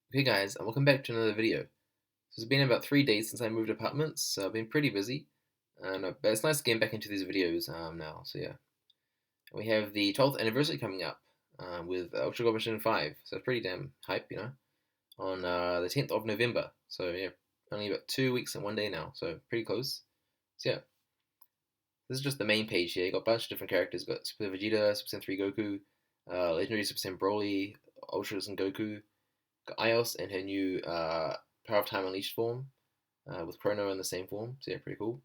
Okay guys, and welcome back to another video. So it's been about 3 days since I moved apartments, so I've been pretty busy. But it's nice getting back into these videos now, so yeah. And we have the 12th anniversary coming up with Ultra God Mission 5, so it's pretty damn hype, on the 10th of November. So yeah, only about 2 weeks and 1 day now, so pretty close. So yeah, this is just the main page here. You got a bunch of different characters. You got Super Vegeta, Super Saiyan 3 Goku, Legendary Super Saiyan Broly, Ultra Saiyan Goku, got Aeos and her new Power of Time Unleashed form, with Chrono in the same form. So yeah, pretty cool.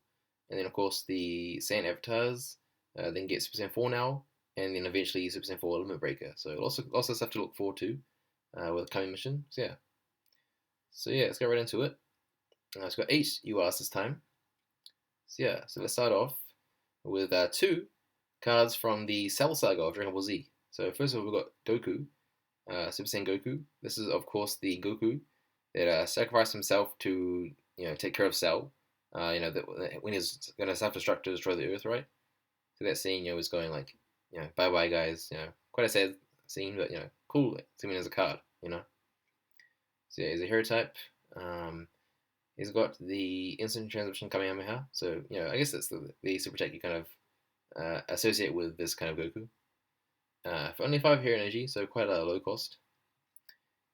And then of course the Saiyan avatars then get Super Saiyan 4 now, and then eventually Super Saiyan 4 Limit Breaker. So lots of stuff to look forward to with the coming mission. So yeah, let's get right into it. It's got 8 URs this time. So yeah, so let's start off with two cards from the Cell Saga of Dragon Ball Z. So first of all, we've got Goku, Super Saiyan Goku. This is of course the Goku that sacrificed himself to take care of Cell. When he's gonna self-destruct to destroy the Earth, right? So that scene, was going like, bye bye guys. Quite a sad scene, but cool. Seeing as a card, So yeah, he's a hero type. Um, he's got the instant transmission Kamehameha. So I guess that's the super tech you kind of associate with this kind of Goku. For only 5 hero energy, so quite a low cost.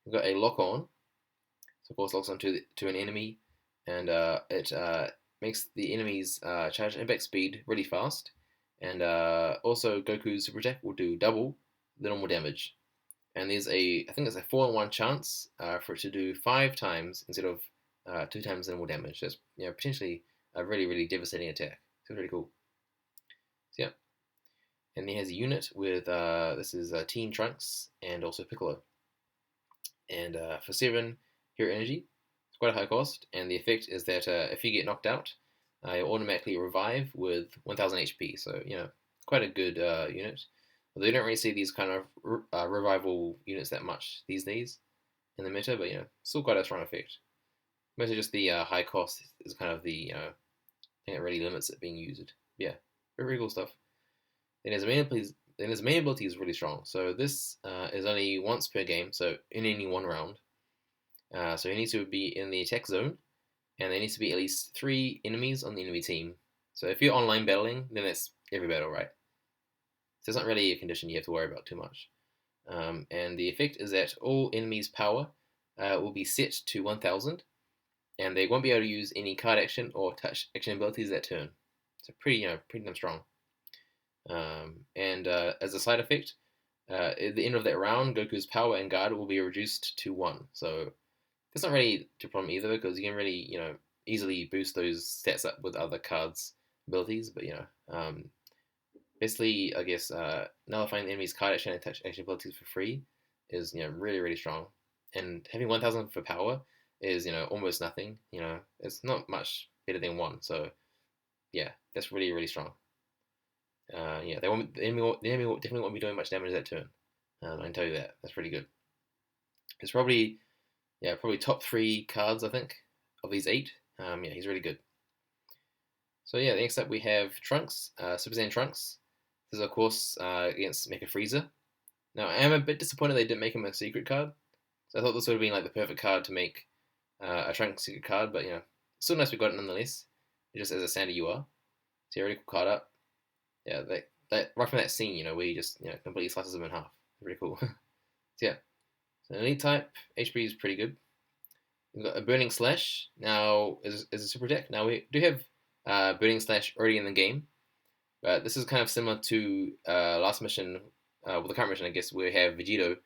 We've got a lock on. So of course locks onto to an enemy, and it makes the enemy's charge impact speed really fast, and also Goku's super attack will do double the normal damage. And I think there's a 4-in-1 chance for it to do 5 times instead of 2 times the normal damage. That's potentially a really devastating attack. So it's really cool. So yeah, and he has a unit with this is Teen Trunks and also Piccolo, and for 7 hero energy, it's quite a high cost, and the effect is that if you get knocked out, you'll automatically revive with 1000 HP. So quite a good unit. Although you don't really see these kind of revival units that much these days in the meta, but still quite a strong effect. Mostly just the high cost is kind of the thing that really limits it being used. Yeah, very cool stuff. Then his main ability is really strong. So this is only once per game, so in any one round. So he needs to be in the attack zone, and there needs to be at least 3 enemies on the enemy team. So if you're online battling, then that's every battle, right? So it's not really a condition you have to worry about too much. And the effect is that all enemies' power will be set to 1000, and they won't be able to use any card action or touch action abilities that turn. So pretty damn strong. And as a side effect, at the end of that round, Goku's power and guard will be reduced to 1. So that's not really a problem either, because you can really easily boost those stats up with other cards' abilities. But basically, I guess nullifying the enemy's card action and touch action abilities for free is really strong. And having 1000 for power is almost nothing. It's not much better than 1. So yeah, that's really strong. Yeah, the enemy definitely won't be doing much damage that turn. I can tell you that. That's pretty good. It's probably top 3 cards, I think, of these 8. Yeah, he's really good. So yeah, next up we have Trunks, Super Saiyan Trunks. This is of course against Mecha Frieza. Now I am a bit disappointed they didn't make him a secret card. So I thought this would have been like the perfect card to make a Trunks secret card, but still nice we got it nonetheless. Just as a standard UR. So yeah, really cool card up. Yeah, that right from that scene, where you just completely slices them in half. Pretty cool. So yeah, so elite type HP is pretty good. We've got a Burning Slash now is a super deck. Now we do have Burning Slash already in the game, but this is kind of similar to last mission, the current mission, I guess, where we have Vegito,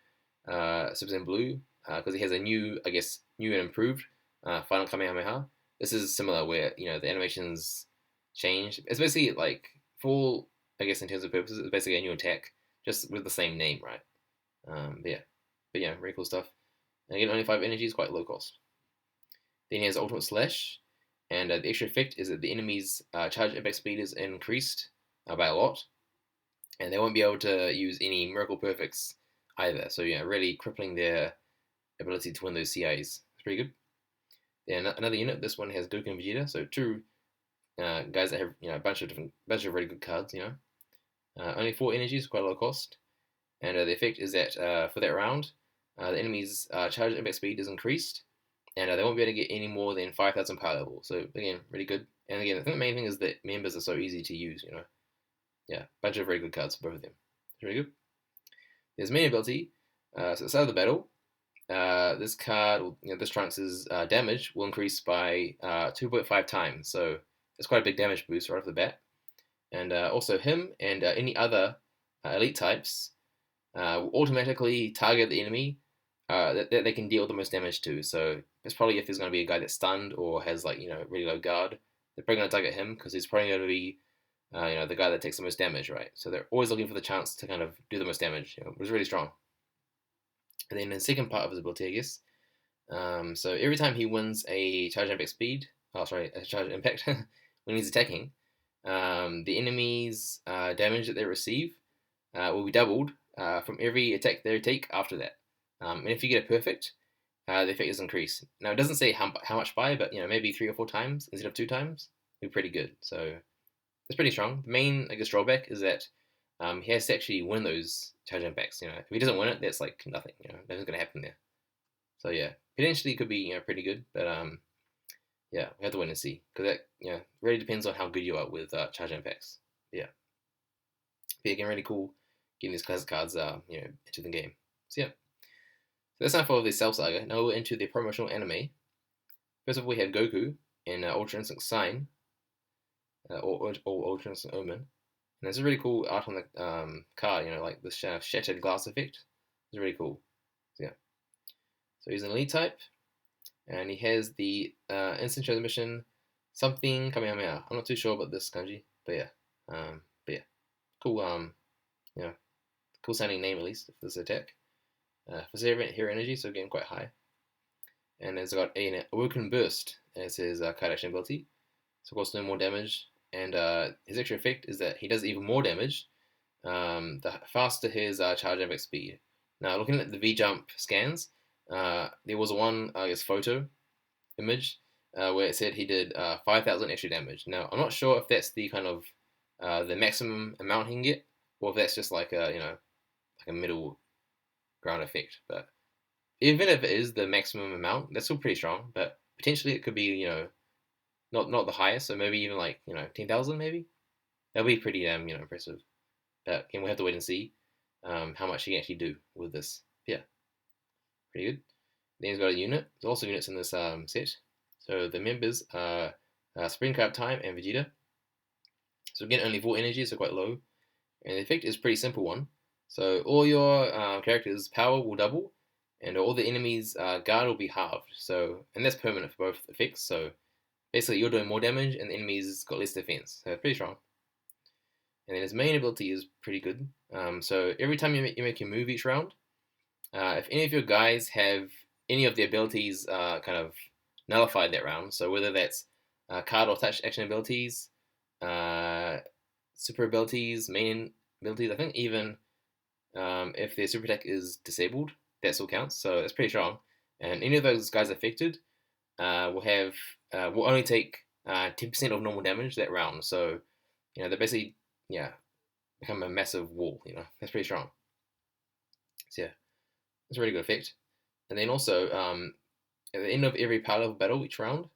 Super Saiyan Blue, because he has a new, I guess, new and improved Final Kamehameha. This is similar, where the animations change. It's basically like full, I guess, in terms of purposes, it's basically a new attack, just with the same name, right? But yeah, very cool stuff. And again, only 5 energy is quite low cost. Then he has Ultimate Slash, and the extra effect is that the enemy's charge impact speed is increased by a lot, and they won't be able to use any Miracle Perfects either. So really crippling their ability to win those CIs. It's pretty good. Then another unit. This one has Goku and Vegeta, so 2 guys that have a bunch of really good cards. Only 4 energies, quite a low cost, and the effect is that for that round, the enemy's charge impact speed is increased, and they won't be able to get any more than 5,000 power level. So again, really good. And again, I think the main thing is that members are so easy to use. Yeah, bunch of very good cards for both of them. It's really good. There's main ability. So at the start of the battle, this card, this Trunks' damage will increase by 2.5 times. So it's quite a big damage boost right off the bat. And also him and any other elite types will automatically target the enemy that they can deal the most damage to. So it's probably if there's going to be a guy that's stunned or has really low guard, they're probably going to target him because he's probably going to be the guy that takes the most damage, right? So they're always looking for the chance to kind of do the most damage, which is really strong. And then the second part of his ability, I guess. So every time he wins a charge impact speed, a charge impact when he's attacking, the enemy's damage that they receive will be doubled from every attack they take after that. And if you get a perfect, the effect is increased. Now it doesn't say how much by, but maybe 3 or 4 times instead of 2 times. It'd be pretty good. So it's pretty strong. The main, I guess, drawback is that he has to actually win those charge impacts. If he doesn't win it, that's like nothing. Nothing's gonna happen there. So yeah, potentially it could be pretty good, but yeah, we have to wait and see because that really depends on how good you are with charge impacts. Yeah, again, really cool getting these classic cards into the game. So yeah, so that's enough for the Cell Saga. Now we're into the promotional anime. First of all, we have Goku in Ultra Instinct Sign or Ultra Instinct Omen. And there's a really cool art on the card, like this shattered glass effect. It's really cool. So, yeah. So he's an elite type, and he has the instant transmission something Kamehameha. I'm not too sure about this kanji, but yeah, cool. Cool sounding name at least for this attack. For hero energy, so again quite high. And it's got an Awoken Burst as his card action ability. So of course no more damage. And his extra effect is that he does even more damage the faster his charge impact speed. Now, looking at the V-Jump scans, there was one, I guess, photo image where it said he did 5,000 extra damage. Now, I'm not sure if that's the kind of the maximum amount he can get, or if that's just like a middle ground effect. But even if it is the maximum amount, that's still pretty strong. But potentially it could be not the highest, so maybe even like 10,000 maybe. That'll be pretty impressive. But again, we'll have to wait and see how much he can actually do with this. Yeah, pretty good. Then he's got a unit. There's also units in this set. So the members are Spring Crab Time and Vegeta. So again, only 4 energy, so quite low. And the effect is a pretty simple one. So all your characters' power will double, and all the enemies' guard will be halved. So, and that's permanent for both effects. So basically, you're doing more damage, and the enemies got less defense. So pretty strong. And then his main ability is pretty good. So every time you make your move each round, if any of your guys have any of the abilities kind of nullified that round, so whether that's card or touch action abilities, super abilities, main abilities, I think even if their super attack is disabled, that still counts. So that's pretty strong. And any of those guys affected will only take 10% of normal damage that round. So they're basically become a massive wall. That's pretty strong. So yeah, it's a really good effect. And then also at the end of every power level battle each round,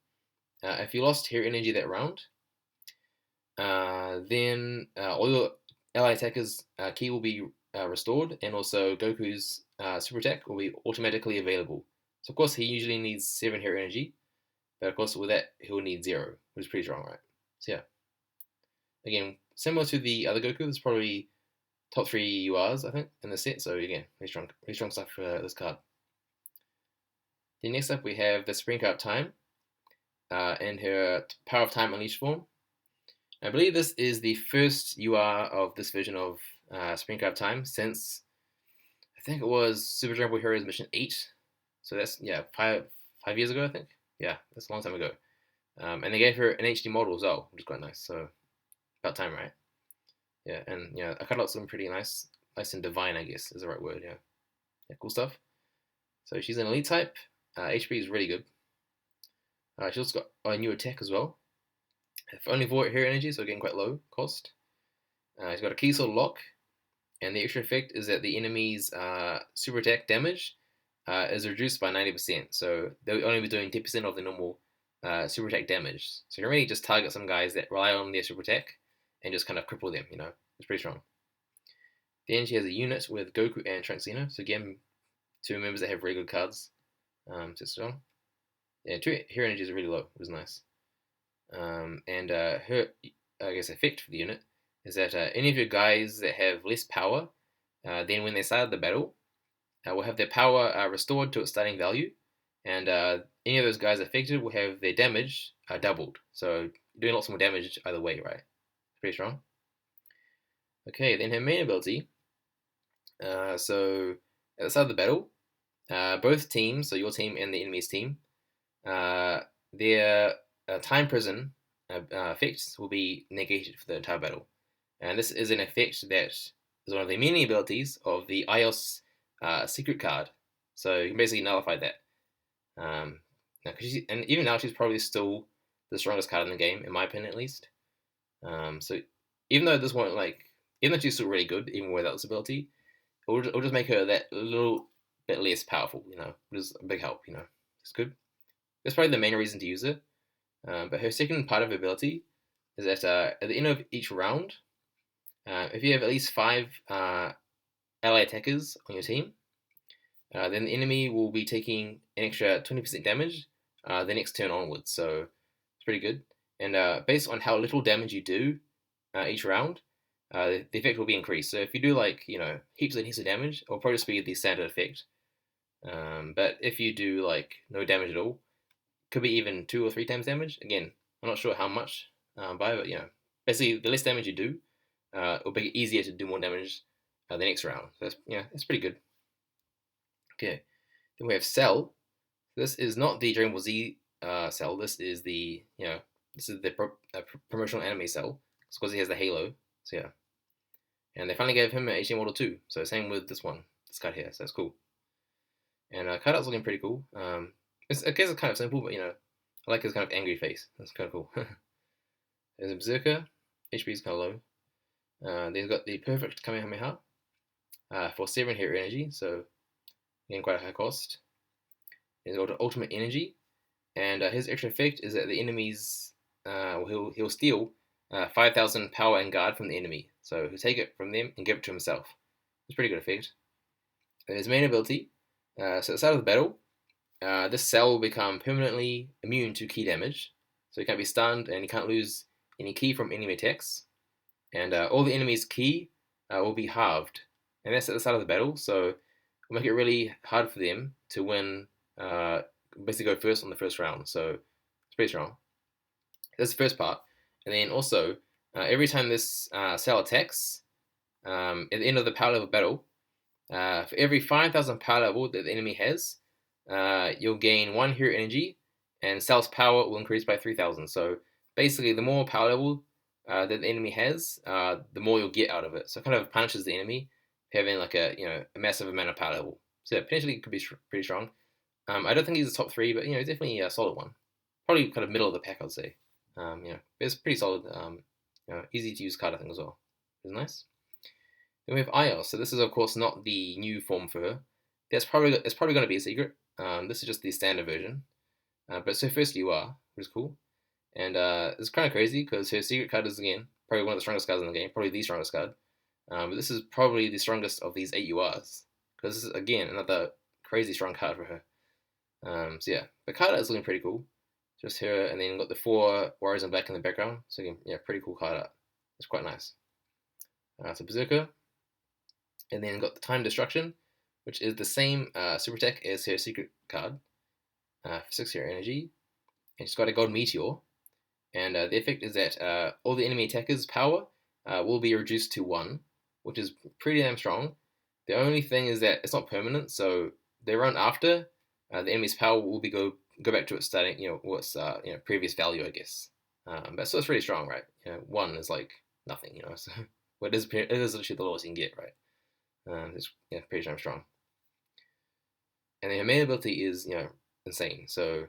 if you lost hero energy that round, then all your ally attackers' ki will be restored, and also Goku's super attack will be automatically available. So of course he usually needs 7 hero energy, but of course with that he'll need 0, which is pretty strong, right? So yeah, again, similar to the other Goku, it's probably top 3 URs, I think, in the set. So again, really strong stuff for this card. Then next up we have the Spring Crab Time in her Power of Time Unleashed form. I believe this is the first UR of this version of Spring Crab Time since I think it was Super Dragon Ball Heroes Mission 8. So that's 5 years ago, I think. Yeah, that's a long time ago. And they gave her an HD model as well, which is quite nice. So about time, right? Yeah, and I cut out some pretty nice and divine, I guess is the right word. Yeah, cool stuff. So she's an elite type. HP is really good. She also got a new attack as well. For only 4 hero energy, so again quite low cost. She's got a key sword lock, and the extra effect is that the enemy's super attack damage is reduced by 90%. So they'll only be doing 10% of the normal super attack damage. So you can really just target some guys that rely on their super attack and just kind of cripple them. It's pretty strong. Then she has a unit with Goku and Trunks Zeno. So again, two members that have very good cards. So it's strong. Yeah, hero energy is really low, which is nice. And her, I guess, effect for the unit is that any of your guys that have less power, then when they start the battle, will have their power restored to its starting value, and any of those guys affected will have their damage doubled. So doing lots more damage either way, right? Pretty strong. Okay, then her main ability. So at the start of the battle, both teams, so your team and the enemy's team, their time prison effects will be negated for the entire battle. And this is an effect that is one of the many abilities of the Aeos secret card. So you can basically nullify that. And even now, she's probably still the strongest card in the game, in my opinion at least. So even though this won't even though she's still really good, even without this ability, it'll just make her that little bit less powerful, which is a big help, It's good. That's probably the main reason to use it. But her second part of her ability is that at the end of each round, if you have at least 5 ally attackers on your team, then the enemy will be taking an extra 20% damage the next turn onwards. So it's pretty good. And based on how little damage you do each round, the effect will be increased. So if you do heaps and heaps of damage, it'll probably just be the standard effect. But if you do no damage at all, could be even 2 or 3 times damage. Again, I'm not sure how much but basically the less damage you do, it'll be easier to do more damage the next round. So that's pretty good. Okay, then we have Cell. This is not the Dragon Ball Z Cell. This is the promotional anime Cell. It's because he has the halo. So yeah, and they finally gave him an HD model too. So same with this card here. So that's cool. And card art's looking pretty cool. I guess it's kind of simple, but I like his kind of angry face. That's kind of cool. There's a Berserker. HP is kind of low. Then he's got the perfect Kamehameha for 7 hero energy. So again, quite a high cost. He's got ultimate energy, and his extra effect is that the enemies he'll steal 5,000 power and guard from the enemy. So he'll take it from them and give it to himself. It's a pretty good effect. And his main ability. So at the start of the battle, this cell will become permanently immune to ki damage. So he can't be stunned and he can't lose any ki from enemy attacks. And all the enemy's ki will be halved. And that's at the start of the battle. So it'll make it really hard for them to win, basically go first on the first round. So it's pretty strong. That's the first part. And then also, every time this cell attacks, at the end of the power level battle, for every 5,000 power level that the enemy has, you'll gain 1 hero energy, and Cell's power will increase by 3,000. So basically, the more power level that the enemy has, the more you'll get out of it. So it kind of punishes the enemy having a massive amount of power level. So potentially it could be pretty strong. I don't think he's a top 3, but he's definitely a solid one. Probably kind of middle of the pack, I'd say. It's pretty solid. Easy to use card, I think, as well. It's nice. Then we have Aeos. So this is of course not the new form for her. It's probably going to be a secret. This is just the standard version. But so first you are, which is cool. And it's kind of crazy because her secret card is again probably one of the strongest cards in the game, probably the strongest card. But this is probably the strongest of these 8 URs because this is again another crazy strong card for her. So yeah, the card is looking pretty cool. Just her, and then got the 4 warriors in black in the background. So again, pretty cool card art. It's quite nice. So Berserker, and then got the Time Destruction, which is the same super attack as her secret card for 6 hero energy. And she's got a Gold Meteor, and the effect is that all the enemy attackers' power will be reduced to 1, which is pretty damn strong. The only thing is that it's not permanent, so the round after, the enemy's power will be go back to its starting, previous value, I guess. But so it's really strong, right? 1 is like nothing, So it is literally the lowest you can get, right? It's pretty damn strong. And then her main ability is insane. So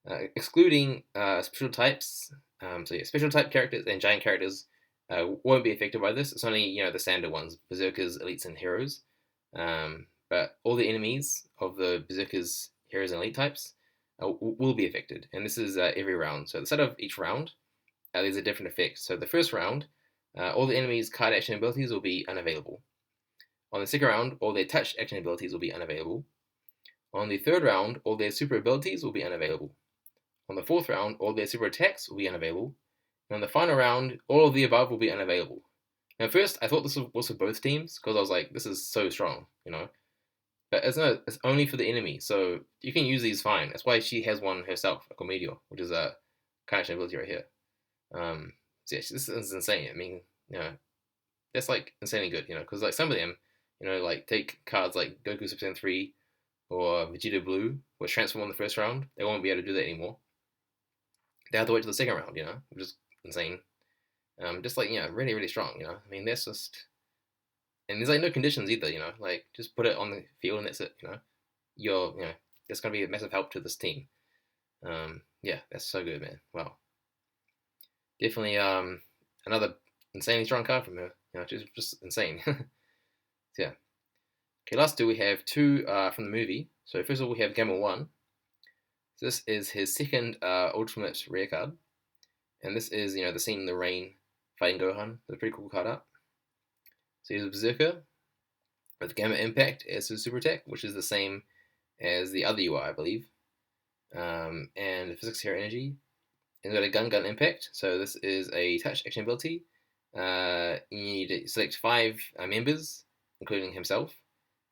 excluding special types, special type characters and giant characters won't be affected by this. It's only the standard ones: berserkers, elites, and heroes. but all the enemies of the Berserker's heroes and elite types will be affected, and this is every round. So at the start of each round, there's a different effect. So the first round, all the enemies' card action abilities will be unavailable. On the second round, all their touch action abilities will be unavailable. On the third round, all their super abilities will be unavailable. On the fourth round, all their super attacks will be unavailable. And on the final round, all of the above will be unavailable. Now, at first, I thought this was for both teams because I was like, this is so strong, But it's only for the enemy, so you can use these fine. That's why she has one herself, a Meteor, which is a card action ability right here. So yeah, this is insane. I mean, that's like insanely good, because like some of them, like take cards like Goku Super Saiyan 3 or Vegeta Blue, which transform in the first round. They won't be able to do that anymore. They have to wait till the second round, which is insane. Just like really really strong, I mean that's just, and there's like no conditions either, like just put it on the field and that's it, You're that's gonna be a massive help to this team. Yeah, that's so good, man. Wow, definitely another insanely strong card from her. Just insane. So yeah. Okay, last two we have two from the movie. So first of all we have Gamma 1. So this is his second ultimate rare card. And this is, the scene in the rain fighting Gohan. It's a pretty cool card art. So he's a Berserker with Gamma Impact as his super attack, which is the same as the other UI, I believe. And Physics Hero Energy. And he's got a Gun Impact. So this is a touch action ability. You need to select 5 members, including himself.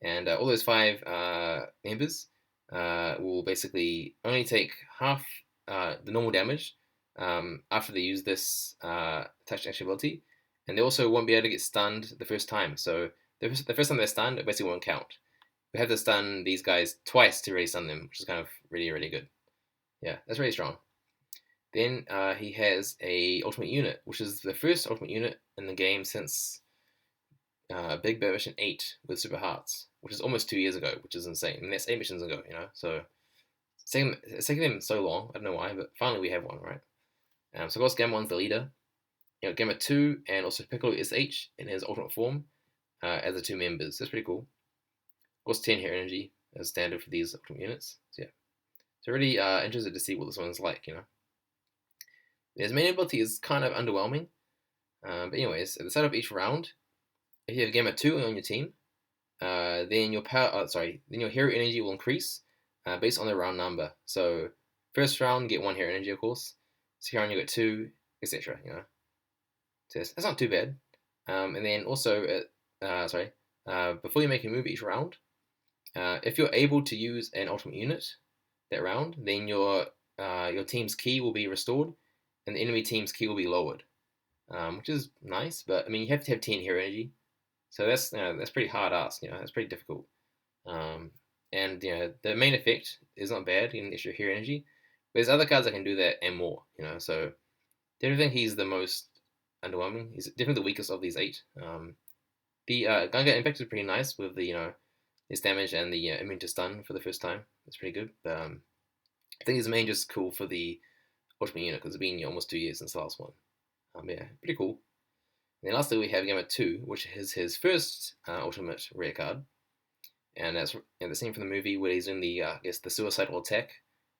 And all those 5 members will basically only take half the normal damage after they use this touch action ability, and they also won't be able to get stunned the first time. So the first time they're stunned, it basically won't count. We have to stun these guys twice to really stun them, which is kind of really really good. Yeah, that's really strong. Then he has a ultimate unit, which is the first ultimate unit in the game since Big Bear Mission 8 with Super Hearts, which is almost 2 years ago, which is insane. I mean, that's 8 missions ago, So it's taken them so long. I don't know why, but finally we have one, right? So of course Gamma 1's the leader. Gamma 2 and also Piccolo SH in his ultimate form as the 2 members. That's pretty cool. Of course 10 Hero Energy as standard for these ultimate units. So yeah. So really interested to see what this one's like, His main ability is kind of underwhelming. But anyways, at the start of each round, if you have Gamma 2 on your team, then your then your hero energy will increase based on the round number. So first round get 1 hero energy, of course. Second round you get 2, etc. So that's not too bad. And then also, before you make a move each round, if you're able to use an ultimate unit that round, then your team's ki will be restored, and the enemy team's ki will be lowered, which is nice. But I mean, you have to have 10 hero energy. So that's pretty hard ask, that's pretty difficult. And the main effect is not bad, getting extra hero energy. But there's other cards that can do that and more, So I don't think he's the most underwhelming. He's definitely the weakest of these 8. The Gunga Impact is pretty nice with the his damage and the immune to stun for the first time. That's pretty good. But I think his main just cool for the ultimate unit because it's been almost 2 years since the last one. Yeah, pretty cool. And then lastly we have Gamma 2, which is his first ultimate rare card. And that's the scene from the movie where he's in the the suicidal attack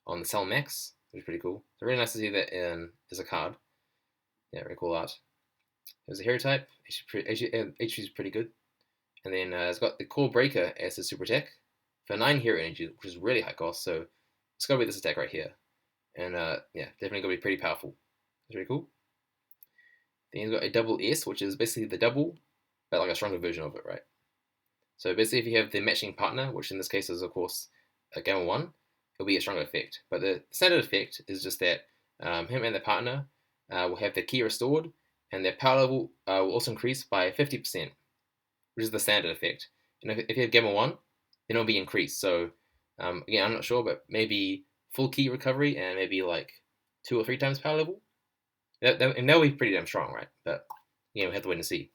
on the Cell Max, which is pretty cool. So really nice to see that as a card. Yeah, very cool art. There's a hero type. HP is pretty good. And then it's got the Core Breaker as his super attack for 9 hero energy, which is really high cost. So it's got to be this attack right here. And yeah, definitely going to be pretty powerful. It's really cool. Then he's got a double S, which is basically the double, but like a stronger version of it, right? So basically, if you have the matching partner, which in this case is of course a Gamma 1, it'll be a stronger effect. But the standard effect is just that him and the partner will have their ki restored, and their power level will also increase by 50%, which is the standard effect. And if you have Gamma 1, then it'll be increased. So again, I'm not sure, but maybe full ki recovery and maybe like 2 or 3 times power level. And that'll be pretty damn strong, right? But we have to wait and see.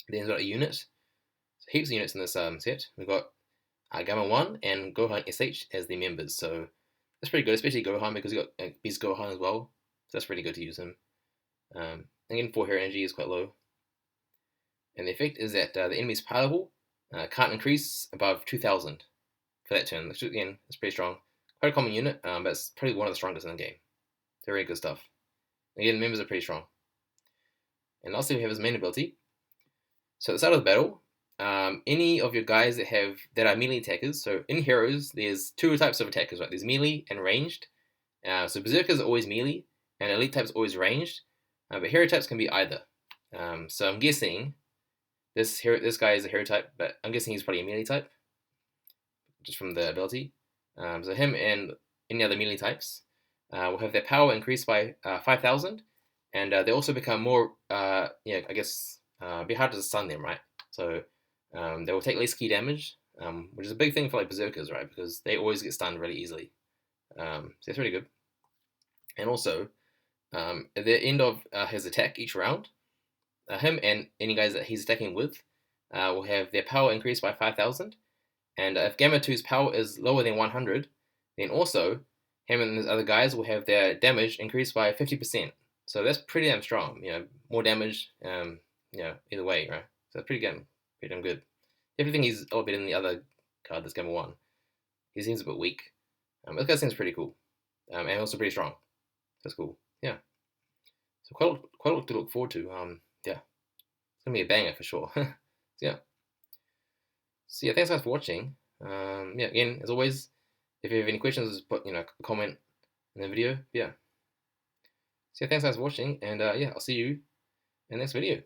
Then we've got a unit. So heaps of units in this set. We've got Gamma 1 and Gohan SH as the members. So that's pretty good, especially Gohan because we've got Beast Gohan as well. So that's pretty good to use him. Again, 4 hero energy is quite low. And the effect is that the enemy's power level Can't increase above 2,000 for that turn, which again is pretty strong. Quite a common unit, but it's probably one of the strongest in the game. Very good stuff. Again, members are pretty strong. And lastly, we have his main ability. So at the start of the battle, any of your guys that are melee attackers. So in heroes, there's two types of attackers, right? There's melee and ranged. So berserkers are always melee, and elite types are always ranged. But hero types can be either. So I'm guessing this guy is a hero type, but I'm guessing he's probably a melee type, just from the ability. So him and any other melee types will have their power increased by 5,000, and they also become more, I guess, be harder to stun them, right? So they will take less key damage, which is a big thing for like berserkers, right? Because they always get stunned really easily. So that's really good. And also, at the end of his attack each round, him and any guys that he's attacking with will have their power increased by 5,000. And if Gamma 2's power is lower than 100, then also him and his other guys will have their damage increased by 50%. So that's pretty damn strong. More damage. Either way, right? So that's pretty damn good. Everything he's a little bit in the other card that's Gamma 1. He seems a bit weak. This guy seems pretty cool, and also pretty strong. That's cool. Yeah. So quite a lot to look forward to. Yeah, it's gonna be a banger for sure. So yeah. So yeah, thanks guys for watching. Again, as always, if you have any questions, just put a comment in the video. Yeah. So yeah, thanks guys for watching, and I'll see you in the next video.